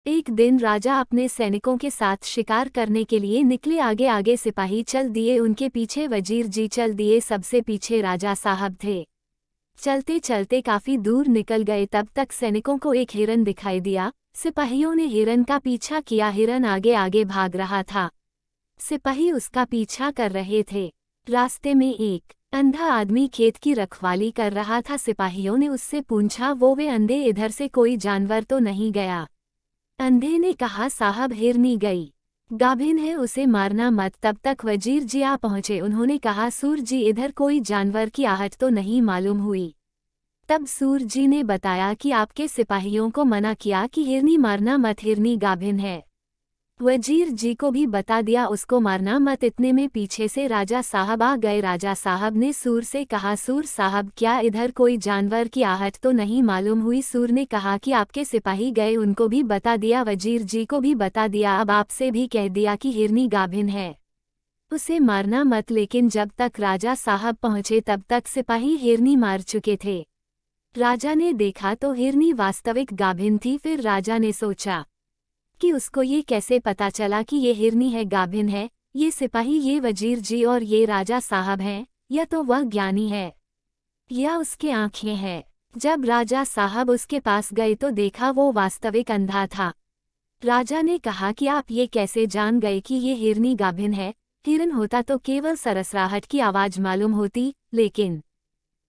एक दिन राजा अपने सैनिकों के साथ शिकार करने के लिए निकले। आगे आगे सिपाही चल दिए, उनके पीछे वजीर जी चल दिए, सबसे पीछे राजा साहब थे। चलते चलते काफी दूर निकल गए, तब तक सैनिकों को एक हिरन दिखाई दिया। सिपाहियों ने हिरन का पीछा किया। हिरन आगे आगे भाग रहा था, सिपाही उसका पीछा कर रहे थे। रास्ते में एक अंधा आदमी खेत की रखवाली कर रहा था। सिपाहियों ने उससे पूछा, वे अंधे, इधर से कोई जानवर तो नहीं गया? अंधे ने कहा, साहब हिरनी गई, गाभिन है, उसे मारना मत। तब तक वजीर जी आ पहुंचे। उन्होंने कहा, सूर जी इधर कोई जानवर की आहट तो नहीं मालूम हुई। तब सूर जी ने बताया कि आपके सिपाहियों को मना किया कि हिरनी मारना मत, हिरनी गाभिन है। वजीर जी को भी बता दिया उसको मारना मत। इतने में पीछे से राजा साहब आ गए। राजा साहब ने सूर से कहा, सूर साहब क्या इधर कोई जानवर की आहट तो नहीं मालूम हुई? सूर ने कहा कि आपके सिपाही गए, उनको भी बता दिया, वजीर जी को भी बता दिया, अब आपसे भी कह दिया कि हिरनी गाभिन है, उसे मारना मत। लेकिन जब तक राजा साहब पहुंचे तब तक सिपाही हिरनी मार चुके थे। राजा ने देखा तो हिरनी वास्तविक गाभिन थी। फिर राजा ने सोचा कि उसको ये कैसे पता चला कि ये हिरनी है, गाभिन है? ये सिपाही, ये वजीर जी और ये राजा साहब हैं, या तो वह ज्ञानी है या उसके आंखें हैं। जब राजा साहब उसके पास गए तो देखा वो वास्तविक अंधा था। राजा ने कहा कि आप ये कैसे जान गए कि ये हिरनी गाभिन है? हिरन होता तो केवल सरसराहट की आवाज मालूम होती, लेकिन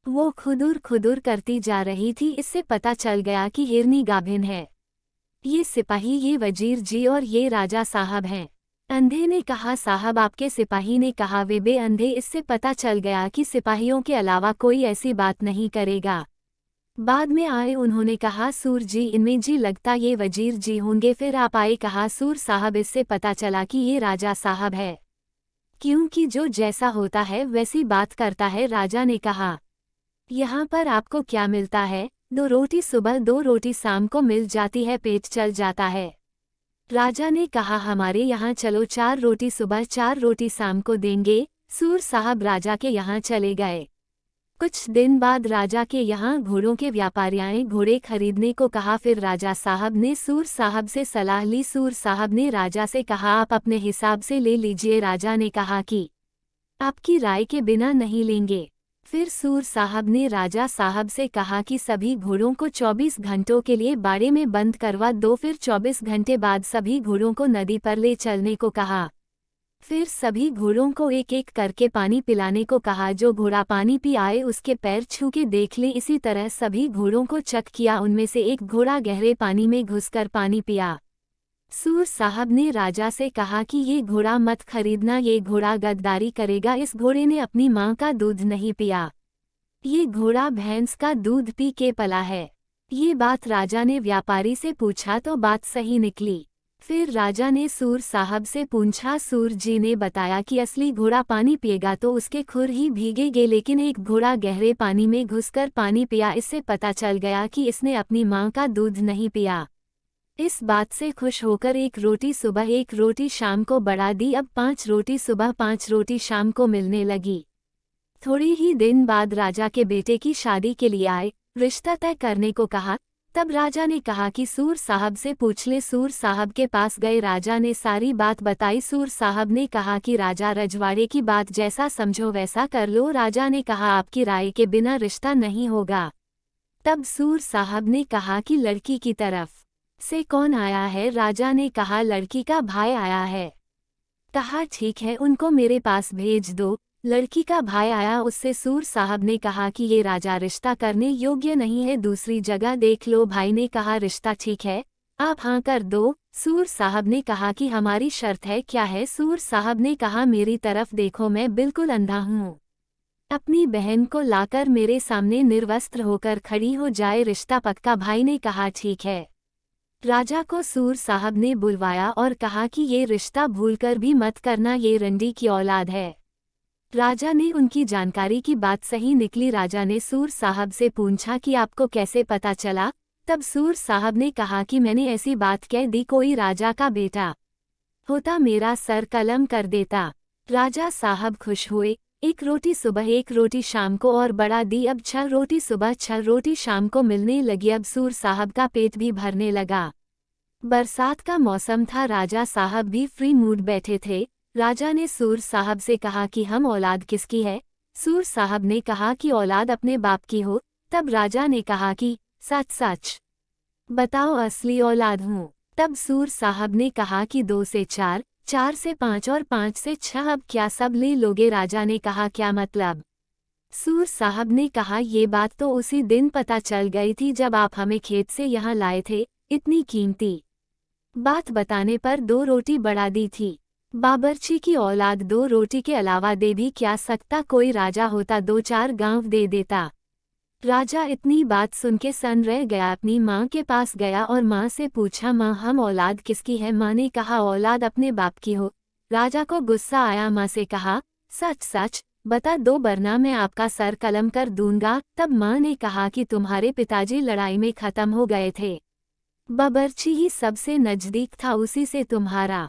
वो खुदुर खुदुर करती जा रही थी, इससे पता चल गया कि हिरनी गाभिन है। ये सिपाही, ये वजीर जी और ये राजा साहब हैं। अंधे ने कहा, साहब आपके सिपाही ने कहा वे बे अंधे, इससे पता चल गया कि सिपाहियों के अलावा कोई ऐसी बात नहीं करेगा। बाद में आए, उन्होंने कहा, सूर जी इनमें जी लगता ये वजीर जी होंगे। फिर आप आए, कहा, सूर साहब इससे पता चला कि ये राजा साहब है, क्योंकि जो जैसा होता है वैसी बात करता है। राजा ने कहा, यहाँ पर आपको क्या मिलता है? 2 रोटी सुबह 2 रोटी शाम को मिल जाती है, पेट चल जाता है। राजा ने कहा, हमारे यहाँ चलो, 4 रोटी सुबह 4 रोटी शाम को देंगे। सूर साहब राजा के यहाँ चले गए। कुछ दिन बाद राजा के यहाँ घोड़ों के व्यापारी आए, घोड़े खरीदने को कहा। फिर राजा साहब ने सूर साहब से सलाह ली। सूर साहब ने राजा से कहा, आप अपने हिसाब से ले लीजिए। राजा ने कहा कि आपकी राय के बिना नहीं लेंगे। फिर सूर साहब ने राजा साहब से कहा कि सभी घोड़ों को 24 घंटों के लिए बाड़े में बंद करवा दो। फिर 24 घंटे बाद सभी घोड़ों को नदी पर ले चलने को कहा। फिर सभी घोड़ों को एक एक करके पानी पिलाने को कहा। जो घोड़ा पानी पी आए उसके पैर छू के देख ले। इसी तरह सभी घोड़ों को चेक किया। उनमें से एक घोड़ा गहरे पानी में घुसकर पानी पिया। सूर साहब ने राजा से कहा कि ये घोड़ा मत खरीदना, ये घोड़ा गद्दारी करेगा। इस घोड़े ने अपनी माँ का दूध नहीं पिया, ये घोड़ा भैंस का दूध पी के पला है। ये बात राजा ने व्यापारी से पूछा तो बात सही निकली। फिर राजा ने सूर साहब से पूछा। सूर जी ने बताया कि असली घोड़ा पानी पिएगा तो उसके खुर ही भीगेंगे, लेकिन एक घोड़ा गहरे पानी में घुसकर पानी पिया। इससे पता चल गया कि इसने अपनी माँ का दूध नहीं पिया। इस बात से खुश होकर 1 रोटी सुबह 1 रोटी शाम को बढ़ा दी। अब 5 रोटी सुबह 5 रोटी शाम को मिलने लगी। थोड़ी ही दिन बाद राजा के बेटे की शादी के लिए आए, रिश्ता तय करने को कहा। तब राजा ने कहा कि सूर साहब से पूछ ले। सूर साहब के पास गए, राजा ने सारी बात बताई। सूर साहब ने कहा कि राजा रजवाड़े की बात जैसा समझो वैसा कर लो। राजा ने कहा, आपकी राय के बिना रिश्ता नहीं होगा। तब सूर साहब ने कहा कि लड़की की तरफ से कौन आया है? राजा ने कहा, लड़की का भाई आया है। कहा, ठीक है, उनको मेरे पास भेज दो। लड़की का भाई आया, उससे सूर साहब ने कहा कि ये राजा रिश्ता करने योग्य नहीं है, दूसरी जगह देख लो। भाई ने कहा, रिश्ता ठीक है, आप हाँ कर दो। सूर साहब ने कहा कि हमारी शर्त है। क्या है? सूर साहब ने कहा, मेरी तरफ देखो, मैं बिल्कुल अंधा हूँ, अपनी बहन को लाकर मेरे सामने निर्वस्त्र होकर खड़ी हो जाए, रिश्ता पक्का। भाई ने कहा, ठीक है। राजा को सूर साहब ने बुलवाया और कहा कि ये रिश्ता भूलकर भी मत करना, ये रंडी की औलाद है। राजा ने उनकी जानकारी की बात सही निकली। राजा ने सूर साहब से पूछा कि आपको कैसे पता चला? तब सूर साहब ने कहा कि मैंने ऐसी बात कह दी, कोई राजा का बेटा होता मेरा सर कलम कर देता। राजा साहब खुश हुए। 1 रोटी सुबह 1 रोटी शाम को और बढ़ा दी। अब 6 रोटी सुबह 6 रोटी शाम को मिलने लगी। अब सूर साहब का पेट भी भरने लगा। बरसात का मौसम था। राजा साहब भी फ्री मूड बैठे थे। राजा ने सूर साहब से कहा कि हम औलाद किसकी है। सूर साहब ने कहा कि औलाद अपने बाप की हो। तब राजा ने कहा कि सच सच बताओ, असली औलाद हूँ। तब सूर साहब ने कहा कि 2 से 4, 4 से 5 और 5 से 6, अब क्या सब ले लोगे? राजा ने कहा, क्या मतलब? सूर साहब ने कहा, ये बात तो उसी दिन पता चल गई थी जब आप हमें खेत से यहाँ लाए थे। इतनी कीमती बात बताने पर 2 रोटी बढ़ा दी थी। बाबरची की औलाद 2 रोटी के अलावा दे भी क्या सकता? कोई राजा होता 2-4 गांव दे देता। राजा इतनी बात सुन के सन रह गया। अपनी माँ के पास गया और माँ से पूछा, माँ हम औलाद किसकी है? माँ ने कहा, औलाद अपने बाप की हो। राजा को गुस्सा आया। माँ से कहा, सच सच बता दो वरना मैं आपका सर कलम कर दूंगा। तब माँ ने कहा कि तुम्हारे पिताजी लड़ाई में खत्म हो गए थे। बाबरची ही सबसे नजदीक था, उसी से तुम्हारा